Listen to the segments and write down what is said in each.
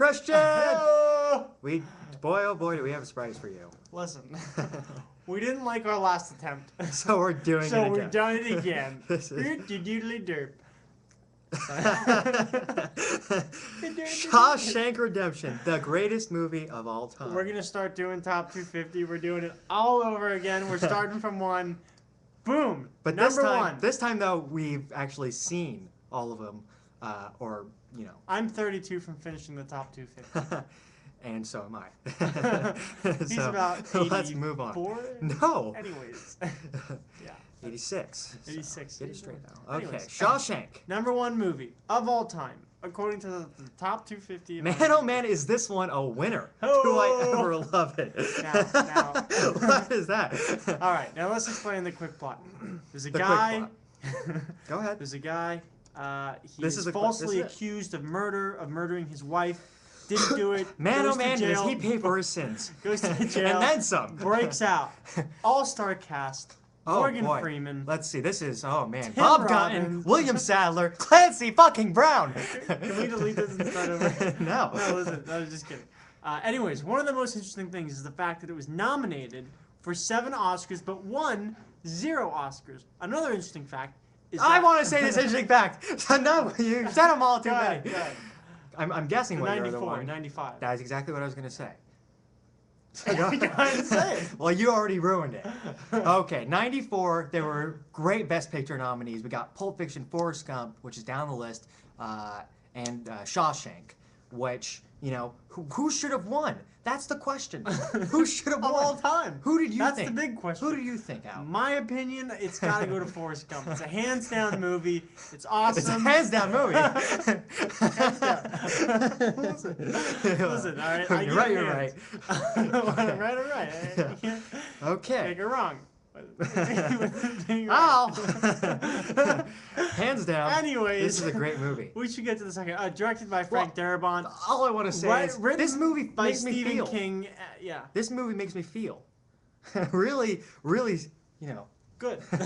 Christian! Hello! Boy, oh boy, do we have a surprise for you. Listen, we didn't like our last attempt. So we're doing it again. So we've done it again. This is... Doodly derp. Shawshank Redemption, the greatest movie of all time. We're going to start doing top 250. We're doing it all over again. We're starting from one. Boom. But Number one. This time, though, we've actually seen all of them, or, you know. I'm 32 from finishing the top 250. And so am I. He's about 84. Let's move on. No. Anyways. Yeah. 86. 86. Get it straight now. Okay. Anyways. Shawshank. Number one movie of all time, according to the top 250. Man, oh man, is this one a winner? Oh. Do I ever love it? Now. What is that? All right, now let's explain the quick plot. There's a The guy. Go ahead. There's a guy. He This is is falsely accused of murdering his wife. Didn't do it. Man, goes oh man, to jail, does he pay for his sins? Goes to jail. And then some. Breaks out. All-star cast. Oh, Morgan boy. Freeman. Let's see. This is, oh man. Tim Bob Robbins. Gunn, William Sadler, Clancy fucking Brown. Can we delete this and start over? No. No, listen. I was just kidding. Anyways, one of the most interesting things is the fact that it was nominated for 7 Oscars, but won 0 Oscars. Another interesting fact is I want to say this interesting fact. No, you said them all too many. Go ahead. I'm guessing what you're the 94, one. 95. That is exactly what I was going to say. Go ahead and say it. Well, you already ruined it. Okay, 94, there were great Best Picture nominees. We got Pulp Fiction, Forrest Gump, which is down the list, and Shawshank, which, you know, who should have won? That's the question. Who should have won? Of all time. Who did you think? That's the big question. Who do you think, Al? My opinion, it's got to go to Forrest Gump. It's a hands-down movie. It's awesome. It's a hands-down movie. Hands down. Listen, all right. You're right, you're right. I'm right, all right. I can't Okay. make it wrong. Al! Hands down. Anyways. This is a great movie. We should get to the second. Directed by Frank Darabont. All I want to say is this movie by makes me Stephen feel. King. Yeah. This movie makes me feel. Really, really, you know. Good. It's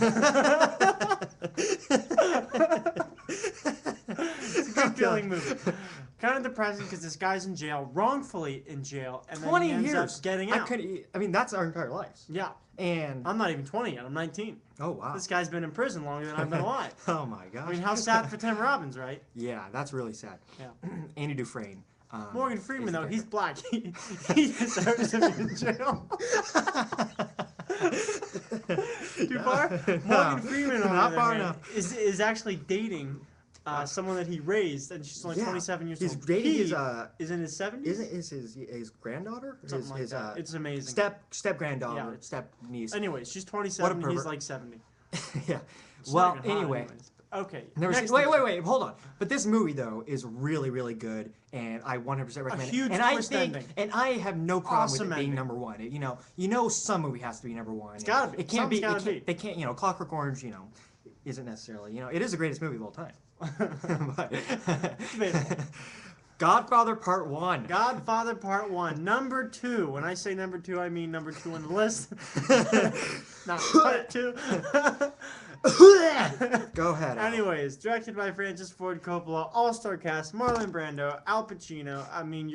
a good feeling movie. Kind of depressing because this guy's in jail, wrongfully in jail, and then 20 he ends years up getting out. I mean, that's our entire lives. Yeah. And I'm not even 20 yet. I'm 19. oh wow. This guy's been in prison longer than I've been alive. Oh my gosh. I mean, how sad for Tim Robbins, right? Yeah, that's really sad. Yeah. Andy Dufresne. Morgan Freeman, is the though, he's character. black. He deserves to be in jail. Too far? No, Morgan Freeman, on not the far other hand, enough. is actually dating someone that he raised, and she's only 27 years He's old. dating He his is in his 70s? is his granddaughter? Something like that. It's amazing. Step granddaughter, Yeah. step niece. Anyways, she's 27, he's pervert. like 70. Yeah. It's Well, not even hot anyway. anyways. Okay. Never next seen, wait, hold on. But this movie though is really, really good, and I 100% recommend huge it. And twist ending. And I have no problem Awesome with it being ending. number one. You know, some movie has to be number one. It's gotta be. It can't be. Something's gotta be. They can't. You know, Clockwork Orange. You know, isn't necessarily. You know, it is the greatest movie of all time. But, Debatable. Godfather Part 1. Godfather Part 1. Number 2. When I say number 2, I mean number 2 on the list. Not Part 2. Go ahead. Al. Anyways, directed by Francis Ford Coppola, all-star cast, Marlon Brando, Al Pacino,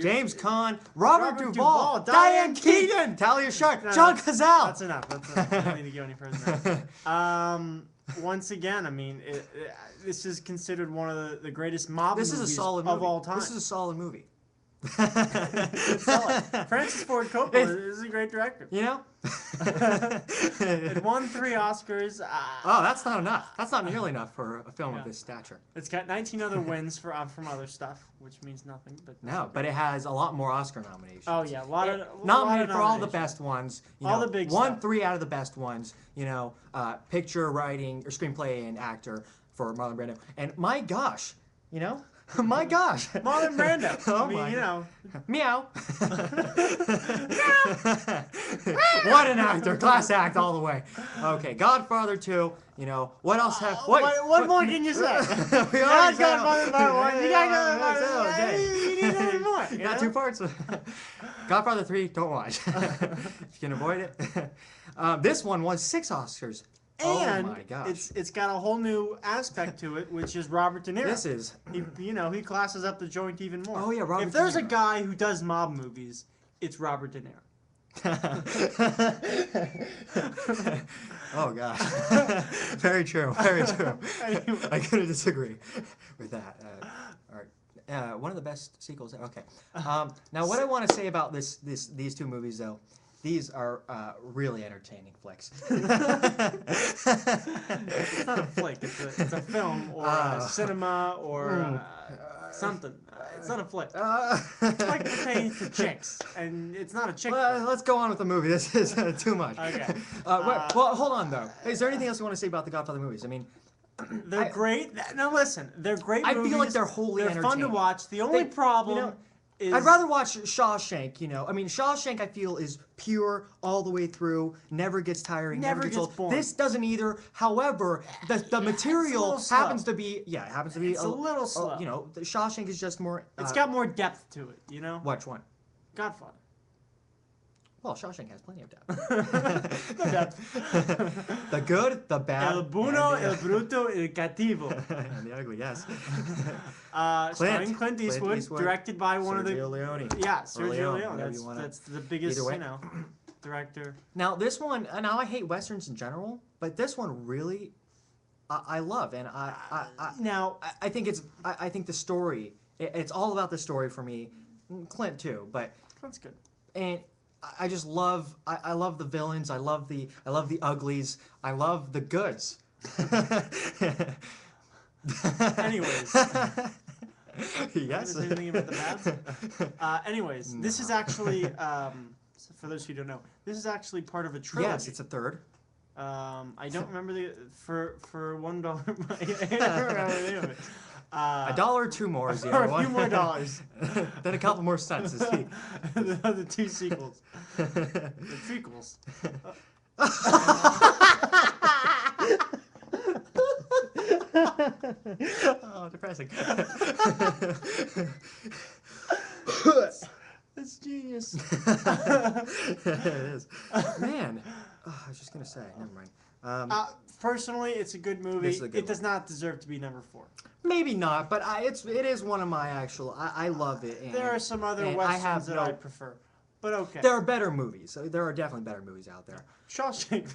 James Caan, Robert Duvall, Duvall, Diane Diane Keaton, Talia Sharp, No, John no, Cazale. That's enough. That's enough. I don't need to go any further now. Once again, I mean, this is considered one of the greatest mob This movies is a solid movie. of all time. This is a solid movie. It's solid. Francis Ford Coppola is a great director. You know? It won 3 Oscars. Oh, that's not enough. That's not nearly enough for a film of this stature. It's got 19 other wins from other stuff, which means nothing. But it has a lot more Oscar nominations. Oh yeah, a lot of nominated for all the best ones. All the big won stuff. 3 out of the best ones. You know, picture, writing, or screenplay and actor for Marlon Brando. And my gosh, you know. My gosh. Marlon Brando. Oh I mean, my. you know. Meow. What an actor. Class act all the way. Okay, Godfather 2. You know, what else have... What more can you say? We Not already said- Godfather Part 1. You got Godfather Part 1. Okay. You need any more. You Got know? 2 parts. Godfather 3, don't watch. If you can avoid it. This one won 6 Oscars. And my gosh. it's got a whole new aspect to it, which is Robert De Niro. This is. He classes up the joint even more. Oh, yeah, Robert If De there's a Niro. guy who does mob movies, it's Robert De Niro. Oh gosh. Very true. Very true. Anyway. I couldn't disagree with that. All right. One of the best sequels. Okay. Now, what I want to say about these two movies, though, these are really entertaining flicks. It's not a flick. It's a film or a cinema or something. It's not a flick. It's like pertaining to chicks, and it's not a chick flick. Let's go on with the movie. This is too much. Okay. Well, hold on though. Is there anything else you want to say about the Godfather movies? I mean, They're great. Now listen, they're great I movies. feel like they're wholly They're fun to entertaining. watch. The only problem is I'd rather watch Shawshank. I mean, Shawshank I feel is pure all the way through. Never gets tiring. Never gets gets old. boring. This doesn't either. However, the material slow. happens to be It's a little slow. The Shawshank is just more. It's got more depth to it. Which one? Godfather. Well, Shawshank has plenty of depth. No depth. The good, the bad, El bueno, and el bruto, el cattivo. and the ugly. Yes. Starring Clint Eastwood, directed by one of the Sergio Leone. Yeah, Or Sergio Leone, Leone. whatever you wanna- That's the biggest, Either way. director. Now this one, now I hate westerns in general, but this one really, I love, and I think I think the story, it's all about the story for me. Clint too, but That's good. and I just love, I love the villains, I love the uglies, I love the goods. Anyways. Yes. Say anything about the bads? Anyways, this is actually, for those who don't know, this is actually part of a trilogy. Yes, it's a third. I don't remember for $1. I don't remember the name of it. $1 or two more is the Or other one. a few more dollars. Then a couple more cents is the. The two sequels. The trequels. Oh, depressing. That's genius. It is. Man, I was just gonna say. Never mind. Personally, it's a good movie. This is a good It does not deserve to be number 4. Maybe not, but it is one of my actual. I love it. And, There are some other and westerns that I prefer, but okay. There are better movies. There are definitely better movies out there. Shawshank.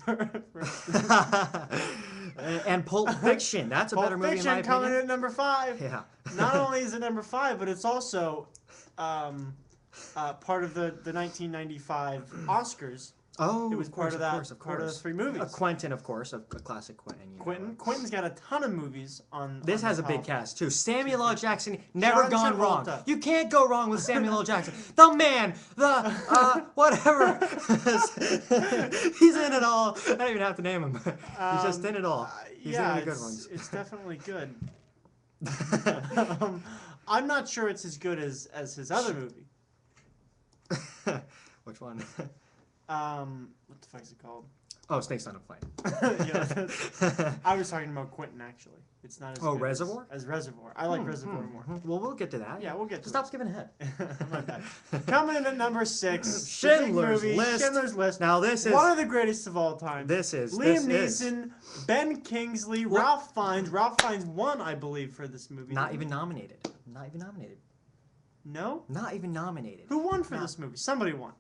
And Pulp Fiction. That's a better movie in my Pulp Fiction coming opinion. in at number 5. Yeah. Not only is it number 5, but it's also part of the 1995 Oscars. Oh, It was part of that. Part of the 3 movies. Quentin, of course, a classic Quentin. Quentin's got a ton of movies on. This on has the a big top. cast too. Samuel L. Jackson, never John gone wrong. Travolta. You can't go wrong with Samuel L. Jackson. The man, the whatever. He's in it all. I don't even have to name him. He's just in it all. He's in the good ones. It's definitely good. I'm not sure it's as good as his other movie. Which one? What the fuck is it called? Oh, Snakes on a Plane. Yeah, I was talking about Quentin actually. It's not as good Reservoir? as Reservoir. I like Reservoir more. Well, we'll get to that. Yeah, we'll get to Stop it. skipping ahead. My bad. Coming in at number 6, Schindler's the big movie, List. Schindler's List. Now this is one of the greatest of all time. Liam this Neeson, Ben Kingsley, Ralph Fiennes. Ralph Fiennes won, I believe, for this movie. Not even nominated. Not even nominated. No? Not even nominated. Who won for this movie? Somebody won.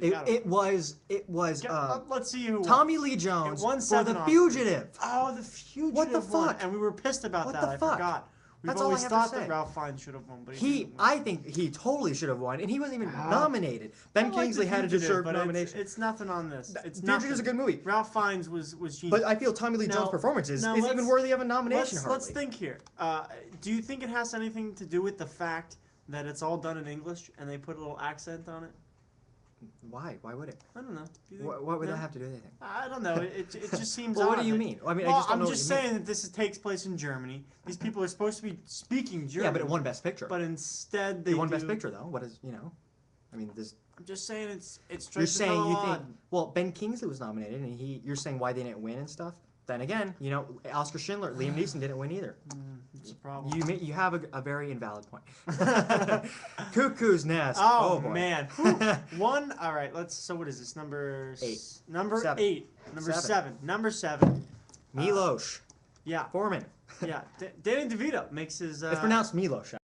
It was Let's see who won. Tommy Lee Jones It won for 7 The Oscars. Fugitive. Oh, The Fugitive What the won, fuck? and we were pissed about What that. the I fuck? forgot. We've That's all I always have to thought say. that Ralph Fiennes should have won, but he didn't win. I think he totally should have won, and he wasn't even nominated. Ben I like Kingsley The had a Fugitive, deserved but nomination. It's nothing on this. It's Fugitive is a good movie. Ralph Fiennes was genius. But I feel Tommy Lee Now- Jones' performance is now even worthy of a nomination. Let's hardly. think here. Do you think it has anything to do with the fact that it's all done in English and they put a little accent on it? Why? Why would it? I don't know. Do you think- What would no? that have to do with anything? I don't know. It just seems Well, odd. what do you mean? I mean, I Well, just don't I'm know just what you saying that this takes place in Germany. These people are supposed to be speaking German. Yeah, but it won Best Picture. But instead they It won do, Best Picture though. What is I mean, this. I'm just saying it's You're saying you think? odd. Well, Ben Kingsley was nominated, and you're saying why they didn't win and stuff. then again, you know, Oscar Schindler, Liam Neeson didn't win either. It's a problem. You have a very invalid point. Cuckoo's Nest. Oh, boy. man. Whew. One. All right. So what is this? Number 8. Number Seven. 8. Number 7. 7. Number 7. Miloš Yeah. Forman. Yeah. Danny DeVito makes his. It's pronounced Miloš.